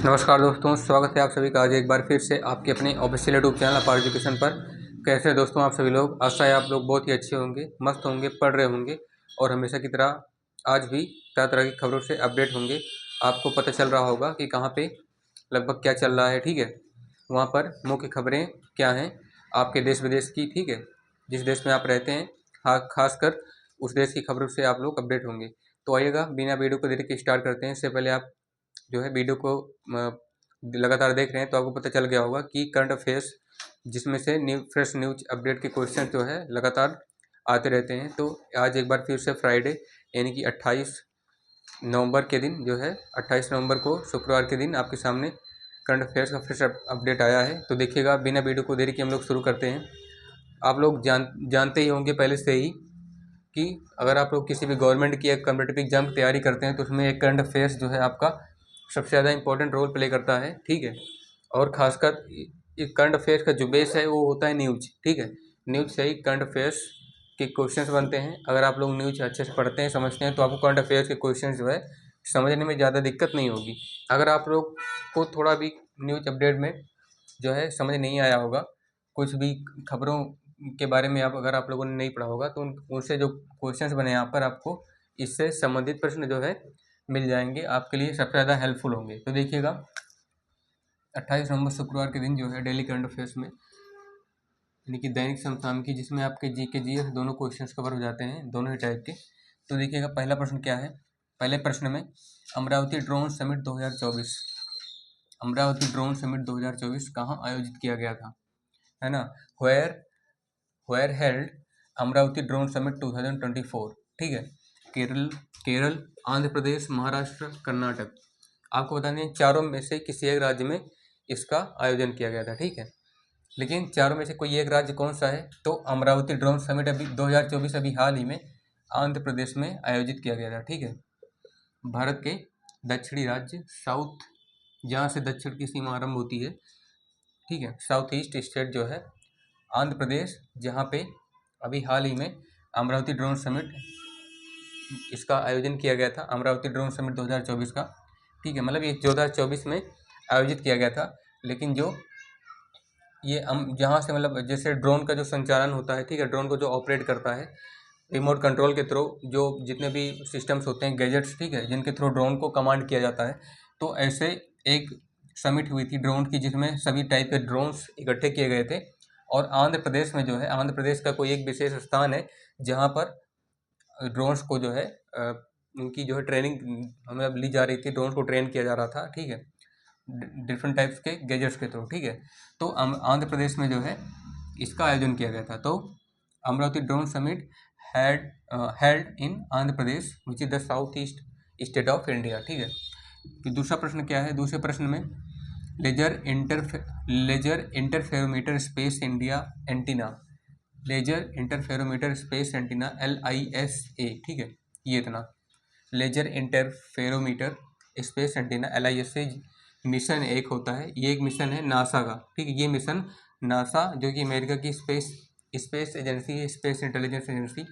नमस्कार दोस्तों, स्वागत है आप सभी का आज एक बार फिर से आपके अपने ऑफिशियल यूट्यूब चैनल अपार एजुकेशन पर। कैसे हैं दोस्तों आप सभी लोग? आशा है आप लोग बहुत ही अच्छे होंगे, मस्त होंगे, पढ़ रहे होंगे और हमेशा की तरह आज भी तरह तरह की खबरों से अपडेट होंगे। आपको पता चल रहा होगा कि कहाँ पे लगभग क्या चल रहा है, ठीक है। वहाँ पर मुख्य खबरें क्या हैं आपके देश विदेश की, ठीक है। जिस देश में आप रहते हैं, हाँ, खासकर उस देश की खबरों से आप लोग अपडेट होंगे। तो आइएगा, बिना वीडियो को देरी के स्टार्ट करते हैं। इससे पहले आप जो है वीडियो को लगातार देख रहे हैं तो आपको पता चल गया होगा कि करंट अफेयर्स जिसमें से फ्रेश न्यूज अपडेट के क्वेश्चन जो है लगातार आते रहते हैं। तो आज एक बार फिर से फ्राइडे यानी कि 28 नवंबर के दिन जो है 28 नवंबर को शुक्रवार के दिन आपके सामने करंट अफेयर्स का फ्रेश अपडेट आया है। तो देखिएगा, बिना वीडियो को देरी के हम लोग शुरू करते हैं। आप लोग जानते ही होंगे पहले से ही कि अगर आप लोग किसी भी गवर्नमेंट की एक कॉम्पिटिटिव एग्जाम की तैयारी करते हैं तो उसमें एक करंट अफेयर्स जो है आपका सबसे ज़्यादा इंपॉर्टेंट रोल प्ले करता है, ठीक है। और खासकर इस करंट अफेयर्स का जो बेस है वो होता है न्यूज, ठीक है। न्यूज से ही करंट अफेयर्स के क्वेश्चंस बनते हैं। अगर आप लोग न्यूज अच्छे से पढ़ते हैं, समझते हैं, तो आपको करंट अफेयर्स के क्वेश्चंस जो है समझने में ज़्यादा दिक्कत नहीं होगी। अगर आप लोग को थोड़ा भी न्यूज अपडेट में जो है समझ नहीं आया होगा, कुछ भी खबरों के बारे में अगर आप लोगों ने नहीं पढ़ा होगा, तो उनसे जो क्वेश्चंस बने यहाँ पर आपको इससे संबंधित प्रश्न जो है मिल जाएंगे, आपके लिए सबसे ज़्यादा हेल्पफुल होंगे। तो देखिएगा, 28 नवंबर शुक्रवार के दिन जो है डेली करंट अफेयर्स में यानी कि दैनिक समसामयिकी, जिसमें आपके जी के जीएस दोनों क्वेश्चंस कवर हो जाते हैं, दोनों ही टाइप के। तो देखिएगा, पहला प्रश्न क्या है। पहले प्रश्न में Amravati drone summit 2024, Amravati drone summit 2024 कहाँ आयोजित किया गया था, है ना। Where held Amravati drone summit 2024, ठीक है। केरल, आंध्र प्रदेश, महाराष्ट्र, कर्नाटक। आपको बता दें, चारों में से किसी एक राज्य में इसका आयोजन किया गया था, ठीक है। लेकिन चारों में से कोई एक राज्य कौन सा है, तो अमरावती ड्रोन समिट अभी 2024 अभी हाल ही में आंध्र प्रदेश में आयोजित किया गया था, ठीक है। भारत के दक्षिणी राज्य साउथ, जहाँ से दक्षिण की सीमा आरंभ होती है, ठीक है, साउथ ईस्ट स्टेट जो है आंध्र प्रदेश, जहाँ पे अभी हाल ही में अमरावती ड्रोन समिट इसका आयोजन किया गया था, अमरावती ड्रोन समिट 2024 का, ठीक है। मतलब ये 2024 में आयोजित किया गया था। लेकिन जो ये जहाँ से मतलब जैसे ड्रोन का जो संचालन होता है, ठीक है, ड्रोन को जो ऑपरेट करता है रिमोट कंट्रोल के थ्रू, जो जितने भी सिस्टम्स होते हैं, गैजेट्स, ठीक है, जिनके थ्रू ड्रोन को कमांड किया जाता है, तो ऐसे एक समिट हुई थी ड्रोन की, जिसमें सभी टाइप के ड्रोन्स इकट्ठे किए गए थे। और आंध्र प्रदेश में जो है, आंध्र प्रदेश का कोई एक विशेष स्थान है जहाँ पर ड्रोन्स को जो है उनकी जो है ट्रेनिंग मतलब ली जा रही थी, ड्रोन्स को ट्रेन किया जा रहा था, ठीक है, डिफरेंट टाइप्स के गैजेट्स के थ्रू, ठीक है। तो आंध्र प्रदेश में जो है इसका आयोजन किया गया था। तो Amravati drone summit held in Andhra Pradesh which is the south east state of India, ठीक है। फिर दूसरा प्रश्न क्या है। दूसरे प्रश्न में laser interferometer space India antenna, laser interferometer space antenna LISA, ठीक है, ये इतना laser interferometer space antenna LISA mission एक होता है। ये एक मिशन है नासा का, ठीक है। ये मिशन नासा, जो कि अमेरिका की स्पेस एजेंसी है, स्पेस इंटेलिजेंस एजेंसी,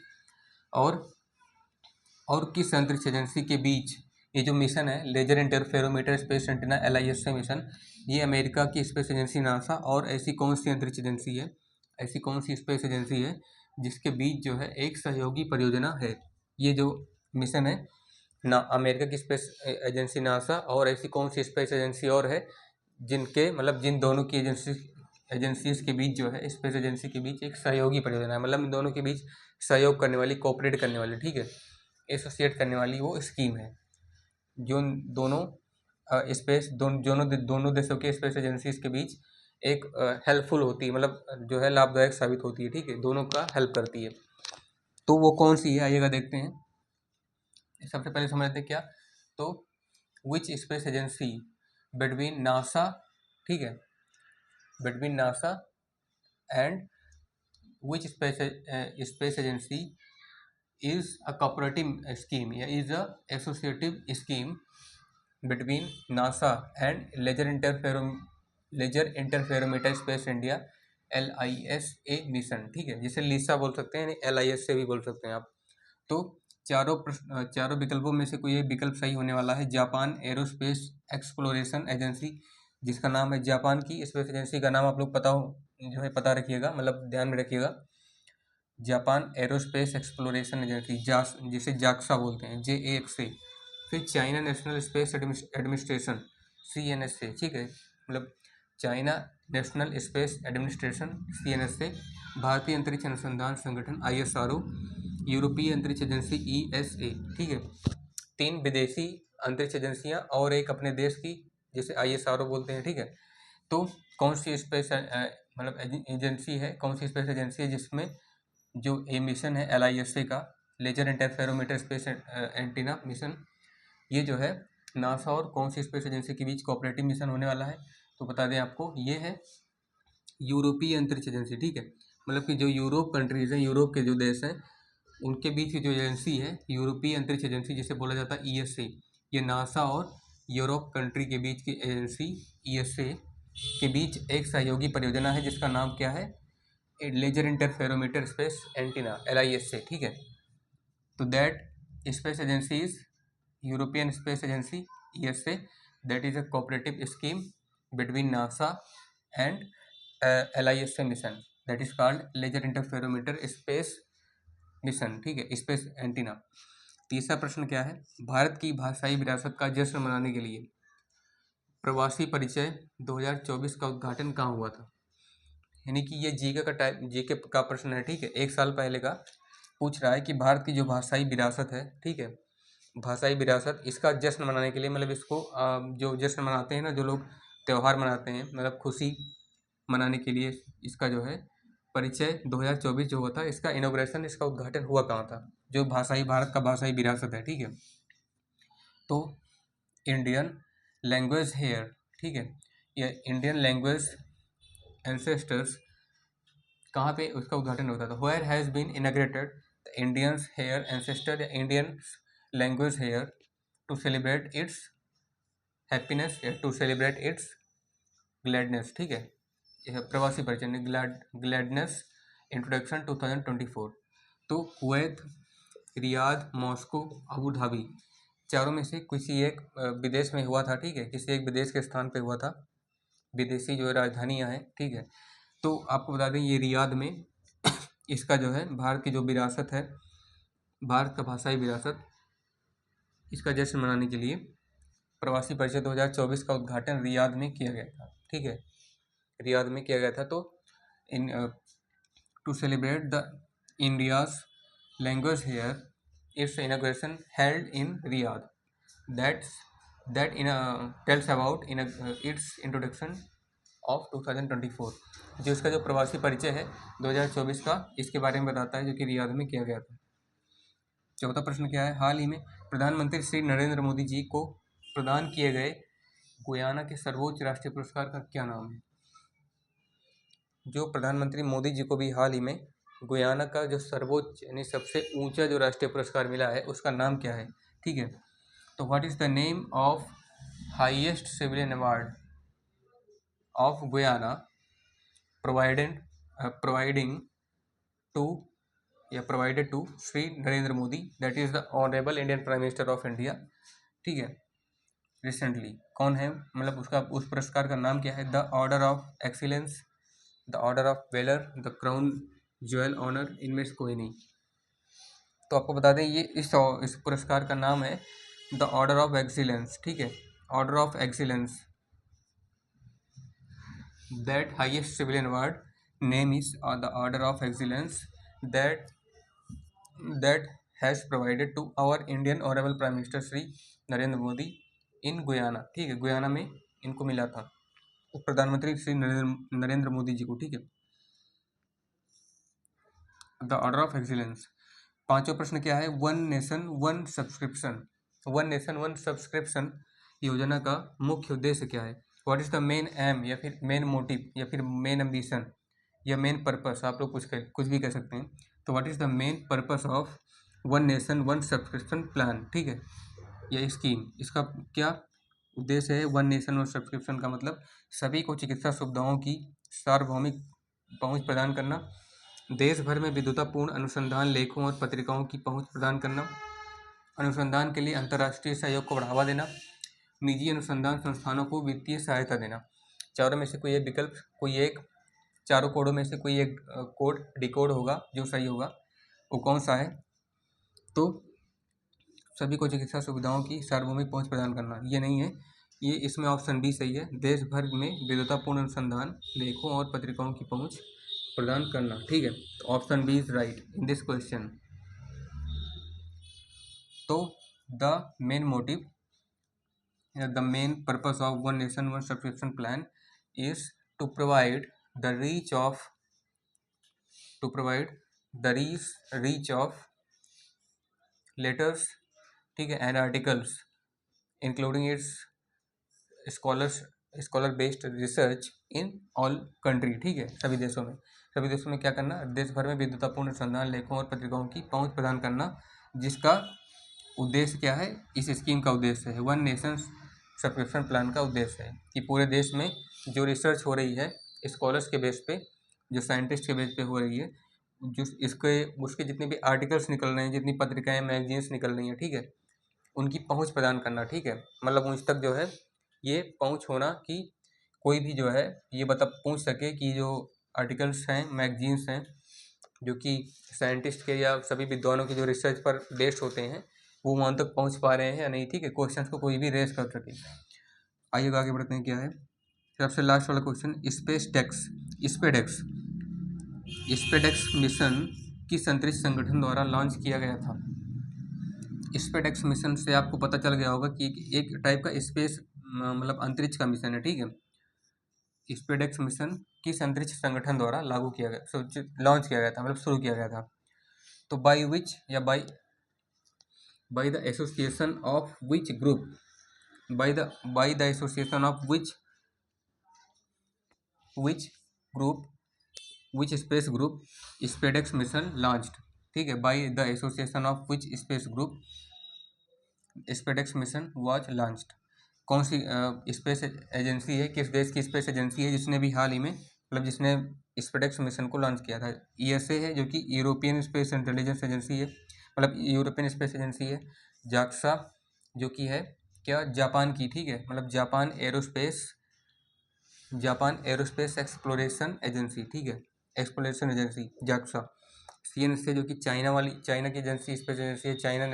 और किस अंतरिक्ष एजेंसी के बीच ये जो मिशन है laser interferometer space antenna LISA mission, ये अमेरिका की स्पेस एजेंसी नासा और ऐसी कौन सी अंतरिक्ष एजेंसी है, ऐसी कौन सी स्पेस एजेंसी है जिसके बीच जो है एक सहयोगी परियोजना है। ये जो मिशन है ना, अमेरिका की स्पेस एजेंसी नासा और ऐसी कौन सी स्पेस एजेंसी और है जिनके मतलब जिन दोनों की एजेंसीज के बीच जो है, स्पेस एजेंसी के बीच एक सहयोगी परियोजना है, मतलब इन दोनों के बीच सहयोग करने वाली, कोऑपरेट करने वाली, ठीक है, एसोसिएट करने वाली वो स्कीम है। जो दोनों दोनों देशों के स्पेस एजेंसीज के बीच एक हेल्पफुल होती है, मतलब जो है लाभदायक साबित होती है, ठीक है, दोनों का हेल्प करती है। तो वो कौन सी है, आइएगा देखते हैं। सबसे पहले समझते हैं क्या। तो which space agency between NASA, ठीक है, between NASA and which space agency is a cooperative scheme या is a associative scheme between NASA and laser interferometer space India LISA mission, ठीक है, जिसे लिसा बोल सकते हैं, LIS से भी बोल सकते हैं आप। तो चारों विकल्पों में से कोई एक विकल्प सही होने वाला है। जापान एरोस्पेस एक्सप्लोरेशन एजेंसी, जिसका नाम है जापान की स्पेस एजेंसी का नाम आप लोग पता रखिएगा, मतलब ध्यान में रखिएगा। जापान एरोस्पेस एक्सप्लोरेशन एजेंसी, जिसे जाक्सा बोलते हैं, JAXA। फिर China national space administration, CNSA, ठीक है, मतलब China national space administration, CNSA। भारतीय अंतरिक्ष अनुसंधान संगठन, ISRO। यूरोपीय अंतरिक्ष एजेंसी, ESA, ठीक है। 3 विदेशी अंतरिक्ष एजेंसियां और एक अपने देश की, जिसे ISRO बोलते हैं, ठीक है। तो कौन सी स्पेस मतलब एजेंसी है, कौन सी स्पेस एजेंसी है जिसमें जो ए मिशन है LISA का, laser interferometer space antenna mission, ये जो है नासा और कौन सी स्पेस एजेंसी के बीच कोऑपरेटिव मिशन होने वाला है, तो बता दें आपको, ये है यूरोपीय अंतरिक्ष एजेंसी, ठीक है। मतलब कि जो यूरोप कंट्रीज़ हैं, यूरोप के जो देश हैं, उनके बीच की जो एजेंसी है यूरोपीय अंतरिक्ष एजेंसी, जिसे बोला जाता है ESA, ये नासा और यूरोप कंट्री के बीच की एजेंसी ESA के बीच एक सहयोगी परियोजना है, जिसका नाम क्या है, laser interferometer space antenna, LISA, ठीक है। तो that space agency is European space agency, ESA, that is a cooperative scheme between NASA and LISA mission, that is called laser interferometer space mission, ठीक है, स्पेस एंटीना। तीसरा प्रश्न क्या है, भारत की भाषाई विरासत का जश्न मनाने के लिए प्रवासी परिचय 2024 का उद्घाटन कहाँ हुआ था। यानी कि ये जीके का प्रश्न है, ठीक है, 1 साल पहले का पूछ रहा है कि भारत की जो भाषाई विरासत है, ठीक है, भाषाई विरासत, इसका जश्न मनाने के लिए, मतलब इसको जो जश्न मनाते हैं ना, जो लोग त्यौहार मनाते हैं, मतलब खुशी मनाने के लिए, इसका जो है परिचय 2024 जो हुआ था, इसका इनॉग्रेशन, इसका उद्घाटन हुआ कहाँ था, जो भारत का भाषाई विरासत है, ठीक है। तो इंडियन लैंग्वेज हेयर, ठीक है, या इंडियन लैंग्वेज एंसेस्टर्स, कहाँ पे उसका उद्घाटन होता था, where has been inaugurated the Indians here ancestor या Indian language here to celebrate its happiness, to celebrate its gladness, ठीक है। यह प्रवासी परिचय, ग्लैडनेस इंट्रोडक्शन 2024। तो Kuwait, Riyadh, Moscow, Abu Dhabi, चारों में से किसी एक विदेश में हुआ था, ठीक है, किसी एक विदेश के स्थान पे हुआ था, विदेशी जो राजधानियाँ हैं, ठीक है। तो आपको बता दें, ये रियाद में इसका जो है भारत की जो विरासत है, भारत का भाषाई विरासत, इसका जश्न मनाने के लिए प्रवासी परिचय 2024 का उद्घाटन रियाद में किया गया था, ठीक है, रियाद में किया गया था। तो in to celebrate the India's language here, its inauguration held in Riyadh, that entails about in its introduction of 2024। जो इसका जो प्रवासी परिचय है 2024 का, इसके बारे में बताता है, जो कि रियाद में किया गया था। चौथा प्रश्न क्या है, हाल ही में प्रधानमंत्री श्री नरेंद्र मोदी जी को प्रदान किए गए गुयाना के सर्वोच्च राष्ट्रीय पुरस्कार का क्या नाम है। जो प्रधानमंत्री मोदी जी को भी हाल ही में गुयाना का जो सर्वोच्च यानी सबसे ऊंचा जो राष्ट्रीय पुरस्कार मिला है, उसका नाम क्या है, ठीक है। तो what is the name of highest civilian award of Guyana providing provided to Shri Narendra Modi, that is the honourable Indian prime minister of India, ठीक है, रिसेंटली। कौन है, मतलब उसका उस पुरस्कार का नाम क्या है, the order of excellence, the order of valour, the crown jewel honour, इनमें से कोई नहीं। तो आपको बता दें, ये इस पुरस्कार का नाम है द ऑर्डर ऑफ एक्सीलेंस, ठीक है, order of excellence. That highest civilian award name is the order of excellence that has provided to our Indian Honorable Prime Minister Shri Narendra Modi in Guyana, ठीक है, गुयाना में इनको मिला था, प्रधानमंत्री श्री नरेंद्र मोदी जी को, ठीक है, द ऑर्डर ऑफ एक्सीलेंस। पांचवा प्रश्न क्या है, वन नेशन वन सब्सक्रिप्शन योजना का मुख्य उद्देश्य क्या है। What is the main M, या फिर मेन मोटिव, या फिर मेन एम्बिशन, या मेन पर्पस, आप लोग कुछ भी कह सकते हैं। तो what is the main purpose of one nation one subscription plan, ठीक है, यह स्कीम, इसका क्या उद्देश्य है। वन नेशन वन सब्सक्रिप्शन का मतलब सभी को चिकित्सा सुविधाओं की सार्वभौमिक पहुंच प्रदान करना, देश भर में विद्वतापूर्ण अनुसंधान लेखों और पत्रिकाओं की पहुंच प्रदान करना, अनुसंधान के लिए अंतर्राष्ट्रीय सहयोग को बढ़ावा देना, निजी अनुसंधान संस्थानों को वित्तीय सहायता देना। चारों में से कोई एक विकल्प, कोई एक, चारों कोडों में से कोई एक कोड डिकोड होगा जो सही होगा, वो कौन सा है? तो सभी को चिकित्सा सुविधाओं की सार्वभौमिक पहुंच प्रदान करना, ये नहीं है, ये इसमें ऑप्शन बी सही है। देश भर में विद्वतापूर्ण अनुसंधान लेखों और पत्रिकाओं की पहुंच प्रदान करना, ठीक है। तो option B is right in this question. तो the main motive, the main purpose of one nation one subscription plan is to provide the reach of letters, ठीक है, and articles including its scholar based research in all country, ठीक है, सभी देशों में क्या करना, देश भर में विद्वतापूर्ण अनुसंधान लेखों और पत्रिकाओं की पहुंच प्रदान करना, जिसका उद्देश्य क्या है, इस स्कीम का उद्देश्य है, वन नेशन सब्सक्रिप्शन प्लान का उद्देश्य है कि पूरे देश में जो रिसर्च हो रही है स्कॉलर्स के बेस पे, जो साइंटिस्ट के बेस पे हो रही है, जो उसके जितने भी आर्टिकल्स निकल रहे हैं, जितनी पत्रिकाएं मैगजीन्स निकल रही हैं, ठीक है, उनकी पहुंच प्रदान करना, ठीक है, मतलब उन तक जो है ये पहुंच होना कि कोई भी जो है ये पूछ सके कि जो आर्टिकल्स हैं, मैगजीन्स हैं, जो कि साइंटिस्ट के या सभी विद्वानों की जो रिसर्च पर बेस्ड होते हैं, वो वहाँ तक पहुँच पा रहे हैं या नहीं, ठीक है, क्वेश्चंस को कोई भी रेस कर सके। आइए आगे बढ़ते हैं, क्या है सबसे लास्ट वाला क्वेश्चन, स्पेडेक्स मिशन किस अंतरिक्ष संगठन द्वारा लॉन्च किया गया था? स्पेडेक्स मिशन से आपको पता चल गया होगा कि एक टाइप का स्पेस मतलब अंतरिक्ष का मिशन है, ठीक है। स्पेडेक्स मिशन किस अंतरिक्ष संगठन द्वारा लॉन्च किया गया था, मतलब शुरू किया गया था? तो बाय विच या by the association of which group, by the association of which space group SpaDeX mission launched, ठीक है, by the association of which space group SpaDeX mission was launched. कौन सी स्पेस एजेंसी है, किस देश की स्पेस एजेंसी है जिसने भी हाल ही में, मतलब जिसने स्पेडेक्स मिशन को लॉन्च किया था? ईएसए है, जो कि यूरोपियन स्पेस इंटेलिजेंस एजेंसी है, मतलब यूरोपियन स्पेस एजेंसी है। जाक्सा, जो कि है क्या, जापान की, ठीक है, मतलब जापान एरोस्पेस एक्सप्लोरेशन एजेंसी, ठीक है, एक्सप्लोरेशन एजेंसी जाक्सा। सीएनएसए, जो कि चाइना की एजेंसी, स्पेस एजेंसी है, China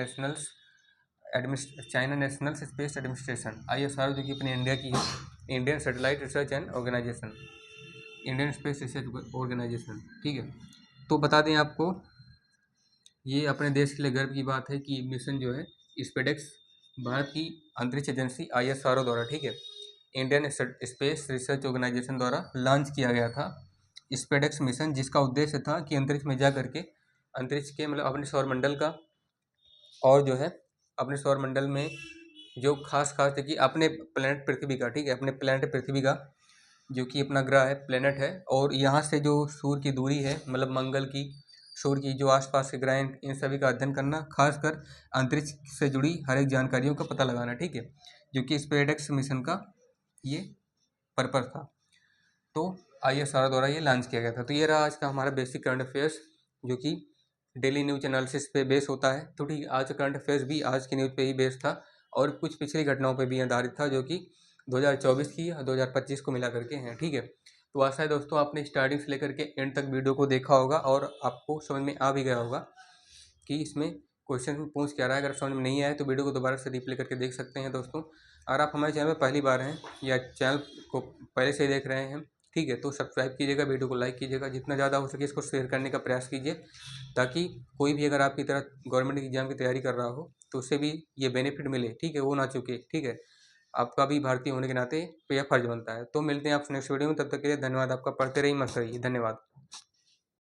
national space administration, ISRO, जो कि अपने इंडिया की है, Indian satellite research and organisation, Indian space research organisation, ठीक है। तो बता दें आपको, ये अपने देश के लिए गर्व की बात है कि मिशन जो है स्पेडेक्स भारत की अंतरिक्ष एजेंसी ISRO द्वारा, ठीक है, इंडियन स्पेस रिसर्च ऑर्गेनाइजेशन द्वारा लॉन्च किया गया था स्पेडेक्स मिशन, जिसका उद्देश्य था कि अंतरिक्ष में जा करके अंतरिक्ष के मतलब अपने सौरमंडल का, और जो है अपने सौरमंडल में जो खास देखिए अपने प्लेनेट पृथ्वी का, ठीक है, अपने प्लेनेट पृथ्वी का, जो कि अपना ग्रह है, प्लेनेट है, और यहाँ से जो सूर्य की दूरी है, मतलब मंगल की, सूर्य की जो आसपास के ग्रह हैं, इन सभी का अध्ययन करना, खासकर अंतरिक्ष से जुड़ी हर एक जानकारियों का पता लगाना, ठीक है, जो कि स्पेसएक्स मिशन का ये पर्पस था। तो ISRO द्वारा ये लॉन्च किया गया था। तो ये रहा आज का हमारा बेसिक करंट अफेयर्स, जो कि डेली न्यूज एनालिसिस पे बेस होता है। तो ठीक है, आज का करंट अफेयर्स भी आज की न्यूज़ पे ही बेस था, और कुछ पिछली घटनाओं पे भी आधारित था, जो कि 2024 की और 2025 को मिला करके हैं, ठीक है। तो आशा है दोस्तों आपने स्टार्टिंग से लेकर के एंड तक वीडियो को देखा होगा और आपको समझ में आ भी गया होगा कि इसमें क्वेश्चन में पूछ क्या रहा है। अगर समझ में नहीं आए तो वीडियो को दोबारा से रिप्ले करके देख सकते हैं दोस्तों। अगर आप हमारे चैनल पर पहली बार हैं या चैनल को पहले से ही देख रहे हैं, ठीक है, तो सब्सक्राइब कीजिएगा, वीडियो को लाइक कीजिएगा, जितना ज़्यादा हो सके इसको शेयर करने का प्रयास कीजिए, ताकि कोई भी अगर आपकी तरह गवर्नमेंट एग्जाम की तैयारी कर रहा हो तो उसे भी ये बेनिफिट मिले, ठीक है, वो ना चुके, ठीक है। आपका भी भारतीय होने के नाते यह फर्ज बनता है। तो मिलते हैं आपसे नेक्स्ट वीडियो में, तब तक के लिए धन्यवाद आपका। पढ़ते रहिए, मस्त रहिए, धन्यवाद।